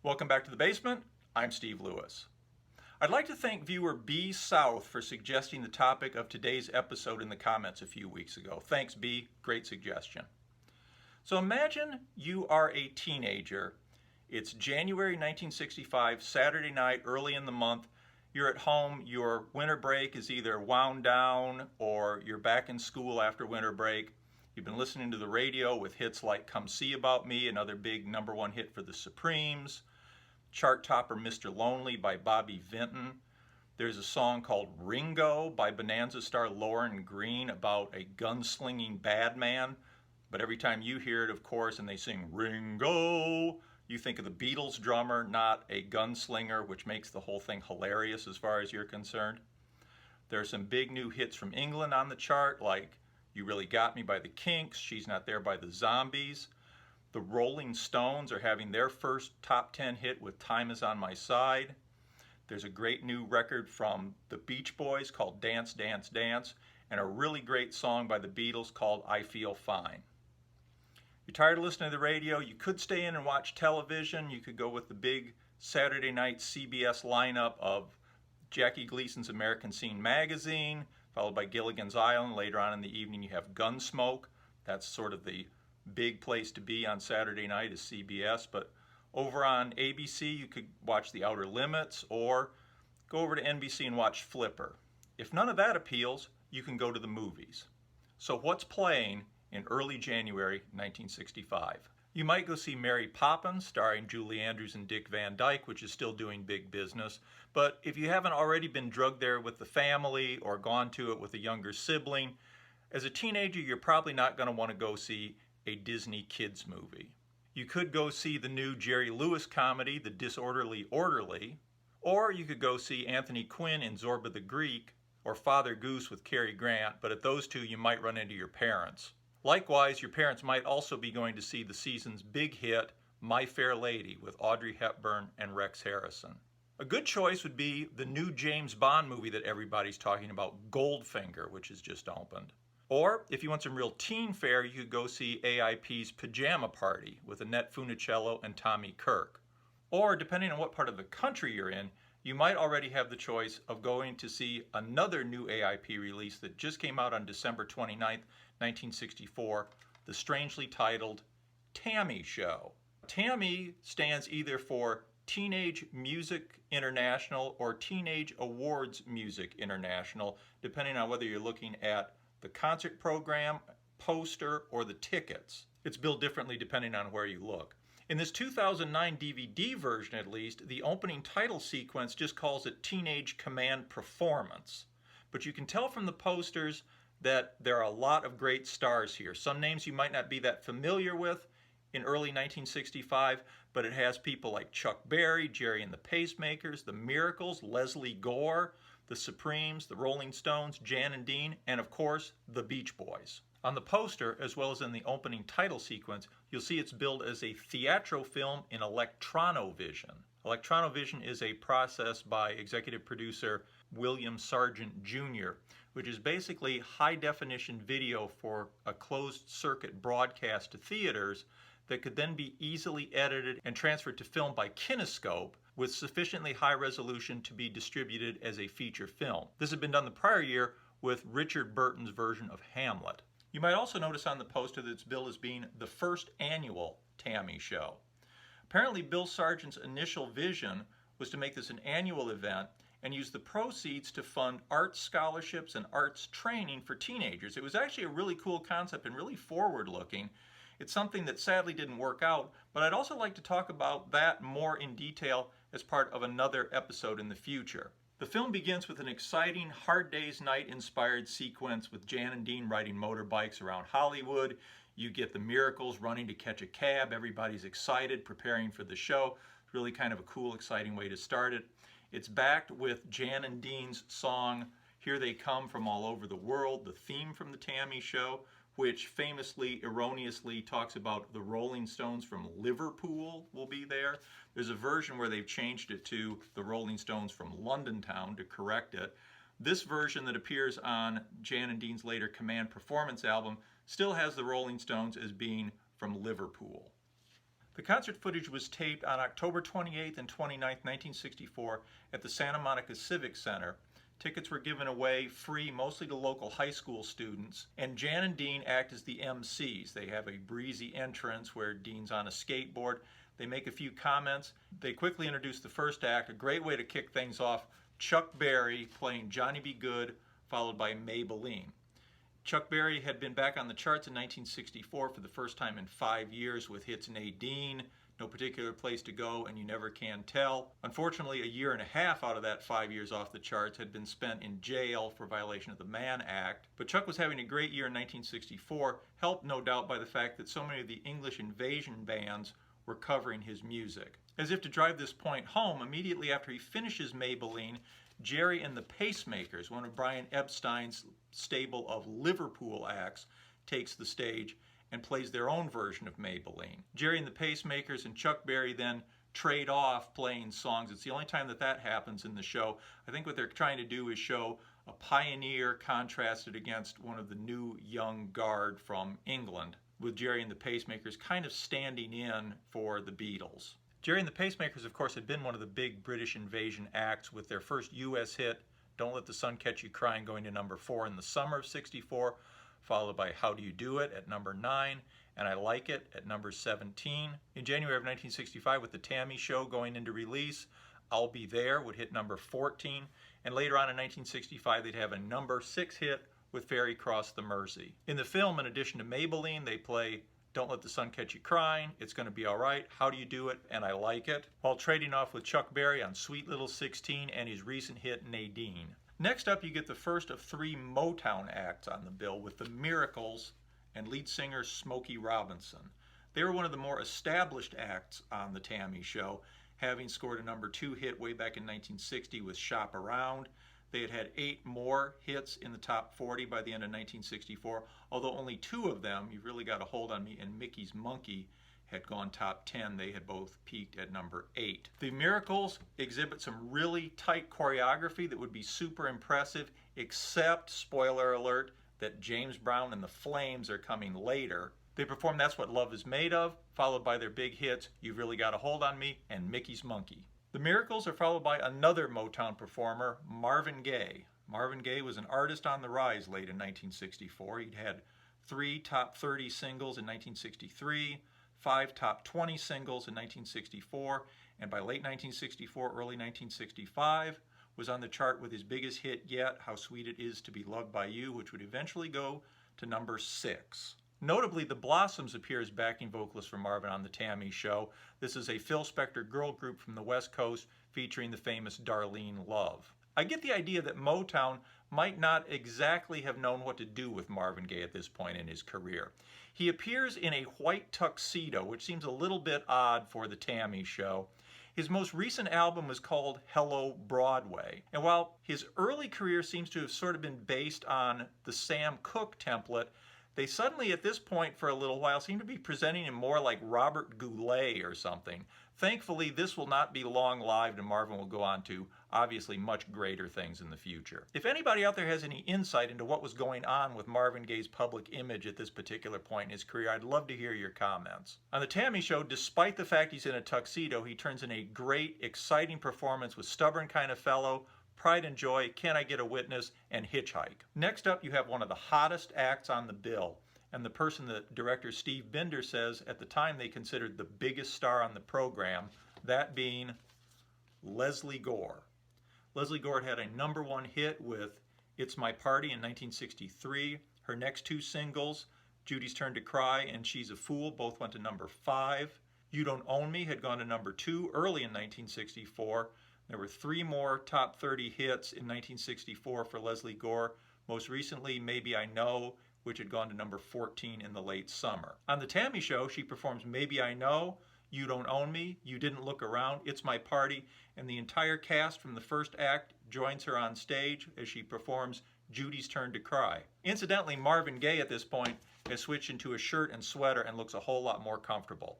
Welcome back to the basement. I'm Steve Lewis. I'd like to thank viewer B South for suggesting the topic of today's episode in the comments a few weeks ago. Thanks, B. Great suggestion. So imagine you are a teenager. It's January 1965, Saturday night, early in the month. You're at home. Your winter break is either wound down or you're back in school after winter break. You've been listening to the radio with hits like Come See About Me, another big #1 hit for the Supremes. Chart topper Mr. Lonely by Bobby Vinton. There's a song called Ringo by Bonanza star Lauren Green about a gunslinging bad man. But every time you hear it, of course, and they sing Ringo, you think of the Beatles drummer, not a gunslinger, which makes the whole thing hilarious as far as you're concerned. There are some big new hits from England on the chart, like You Really Got Me by the Kinks, She's Not There by the Zombies. The Rolling Stones are having their first top 10 hit with Time Is On My Side. There's a great new record from the Beach Boys called Dance, Dance, Dance, and a really great song by the Beatles called I Feel Fine. You're tired of listening to the radio? You could stay in and watch television. You could go with the big Saturday night CBS lineup of Jackie Gleason's American Scene magazine, followed by Gilligan's Island. Later on in the evening you have Gunsmoke. That's sort of the big place to be on Saturday night is CBS, but over on ABC you could watch The Outer Limits or go over to NBC and watch Flipper. If none of that appeals, you can go to the movies. So what's playing in early January 1965? You might go see Mary Poppins starring Julie Andrews and Dick Van Dyke, which is still doing big business, but if you haven't already been drugged there with the family or gone to it with a younger sibling, as a teenager you're probably not going to want to go see a Disney kids movie. You could go see the new Jerry Lewis comedy, The Disorderly Orderly, or you could go see Anthony Quinn in Zorba the Greek, or Father Goose with Cary Grant, but at those two you might run into your parents. Likewise, your parents might also be going to see the season's big hit, My Fair Lady, with Audrey Hepburn and Rex Harrison. A good choice would be the new James Bond movie that everybody's talking about, Goldfinger, which has just opened. Or, if you want some real teen fare, you could go see AIP's Pajama Party with Annette Funicello and Tommy Kirk. Or, depending on what part of the country you're in, you might already have the choice of going to see another new AIP release that just came out on December 29th, 1964, the strangely titled TAMI show. TAMI stands either for Teenage Music International or Teenage Awards Music International, depending on whether you're looking at the concert program, poster, or the tickets. It's billed differently depending on where you look. In this 2009 DVD version, at least, the opening title sequence just calls it Teenage Command Performance. But you can tell from the posters that there are a lot of great stars here. Some names you might not be that familiar with in early 1965, but it has people like Chuck Berry, Jerry and the Pacemakers, The Miracles, Leslie Gore, the Supremes, the Rolling Stones, Jan and Dean, and of course, the Beach Boys. On the poster, as well as in the opening title sequence, you'll see it's billed as a theatro film in electronovision. Electronovision is a process by executive producer William Sargent Jr., which is basically high-definition video for a closed-circuit broadcast to theaters that could then be easily edited and transferred to film by kinescope with sufficiently high resolution to be distributed as a feature film. This had been done the prior year with Richard Burton's version of Hamlet. You might also notice on the poster that it's billed as being the first annual TAMI show. Apparently Bill Sargent's initial vision was to make this an annual event and use the proceeds to fund arts scholarships and arts training for teenagers. It was actually a really cool concept and really forward-looking. It's something that sadly didn't work out, but I'd also like to talk about that more in detail as part of another episode in the future. The film begins with an exciting Hard Day's Night inspired sequence with Jan and Dean riding motorbikes around Hollywood. You get the Miracles running to catch a cab. Everybody's excited, preparing for the show. It's really kind of a cool, exciting way to start it. It's backed with Jan and Dean's song, Here They Come From All Over the World, the theme from the TAMI show, which famously, erroneously talks about the Rolling Stones from Liverpool will be there. There's a version where they've changed it to the Rolling Stones from London Town to correct it. This version that appears on Jan and Dean's later Command Performance album still has the Rolling Stones as being from Liverpool. The concert footage was taped on October 28th and 29th, 1964 at the Santa Monica Civic Center. Tickets were given away free, mostly to local high school students, and Jan and Dean act as the MCs. They have a breezy entrance where Dean's on a skateboard. They make a few comments. They quickly introduce the first act, a great way to kick things off, Chuck Berry playing Johnny B. Good, followed by Maybelline. Chuck Berry had been back on the charts in 1964 for the first time in 5 years with hits Nadine, No Particular Place to Go, and You Never Can Tell. Unfortunately, a year and a half out of that 5 years off the charts had been spent in jail for violation of the Mann Act. But Chuck was having a great year in 1964, helped no doubt by the fact that so many of the English invasion bands were covering his music. As if to drive this point home, immediately after he finishes Maybelline, Jerry and the Pacemakers, one of Brian Epstein's stable of Liverpool acts, takes the stage and plays their own version of Maybelline. Jerry and the Pacemakers and Chuck Berry then trade off playing songs. It's the only time that that happens in the show. I think what they're trying to do is show a pioneer contrasted against one of the new young guard from England, with Jerry and the Pacemakers kind of standing in for the Beatles. Jerry and the Pacemakers, of course, had been one of the big British invasion acts with their first U.S. hit, Don't Let the Sun Catch You Crying, going to number 4 in the summer of '64, followed by How Do You Do It at number 9, and I Like It at number 17. In January of 1965, with the TAMI show going into release, I'll Be There would hit number 14, and later on in 1965, they'd have a number 6 hit with Ferry Cross the Mersey. In the film, in addition to Maybelline, they play Don't Let the Sun Catch You Crying, It's Gonna Be Alright, How Do You Do It, and I Like It, while trading off with Chuck Berry on Sweet Little 16 and his recent hit Nadine. Next up, you get the first of 3 Motown acts on the bill with the Miracles and lead singer Smokey Robinson. They were one of the more established acts on the TAMI show, having scored a number 2 hit way back in 1960 with Shop Around. They had had 8 more hits in the top 40 by the end of 1964, although only 2 of them, You've Really Got a Hold on Me and Mickey's Monkey, had gone top 10. They had both peaked at number 8. The Miracles exhibit some really tight choreography that would be super impressive, except, spoiler alert, that James Brown and the Flames are coming later. They perform That's What Love Is Made Of, followed by their big hits, You've Really Got a Hold on Me and Mickey's Monkey. The Miracles are followed by another Motown performer, Marvin Gaye. Marvin Gaye was an artist on the rise late in 1964. He'd had 3 top 30 singles in 1963, 5 top 20 singles in 1964, and by late 1964, early 1965, was on the chart with his biggest hit yet, How Sweet It Is to Be Loved by You, which would eventually go to number 6. Notably, the Blossoms appear as backing vocalists for Marvin on the TAMI show. This is a Phil Spector girl group from the West Coast featuring the famous Darlene Love. I get the idea that Motown might not exactly have known what to do with Marvin Gaye at this point in his career. He appears in a white tuxedo, which seems a little bit odd for the TAMI show. His most recent album was called Hello Broadway. And while his early career seems to have sort of been based on the Sam Cooke template, they suddenly, at this point for a little while, seem to be presenting him more like Robert Goulet or something. Thankfully, this will not be long-lived, and Marvin will go on to, obviously, much greater things in the future. If anybody out there has any insight into what was going on with Marvin Gaye's public image at this particular point in his career, I'd love to hear your comments. On the TAMI show, despite the fact he's in a tuxedo, he turns in a great, exciting performance with Stubborn Kind of Fellow, Pride and Joy, Can I Get a Witness, and Hitchhike. Next up, you have one of the hottest acts on the bill, and the person that director Steve Binder says at the time they considered the biggest star on the program, that being Leslie Gore. Leslie Gore had a number 1 hit with It's My Party in 1963. Her next 2 singles, Judy's Turn to Cry and She's a Fool, both went to number 5. You Don't Own Me had gone to number 2 early in 1964. There were 3 more top 30 hits in 1964 for Leslie Gore. Most recently, Maybe I Know, which had gone to number 14 in the late summer. On the TAMI show, she performs Maybe I Know, You Don't Own Me, You Didn't Look Around, It's My Party, and the entire cast from the first act joins her on stage as she performs Judy's Turn to Cry. Incidentally, Marvin Gaye at this point has switched into a shirt and sweater and looks a whole lot more comfortable.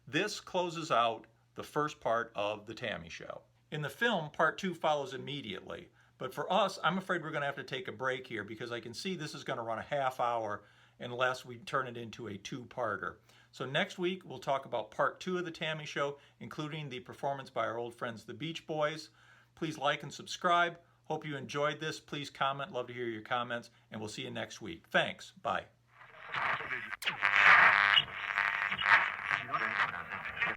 This closes out the first part of the TAMI show. In the film, part 2 follows immediately. But for us, I'm afraid we're going to have to take a break here because I can see this is going to run a half hour unless we turn it into a 2-parter. So next week we'll talk about part 2 of the TAMI show, including the performance by our old friends the Beach Boys. Please like and subscribe. Hope you enjoyed this. Please comment. Love to hear your comments, and we'll see you next week. Thanks. Bye.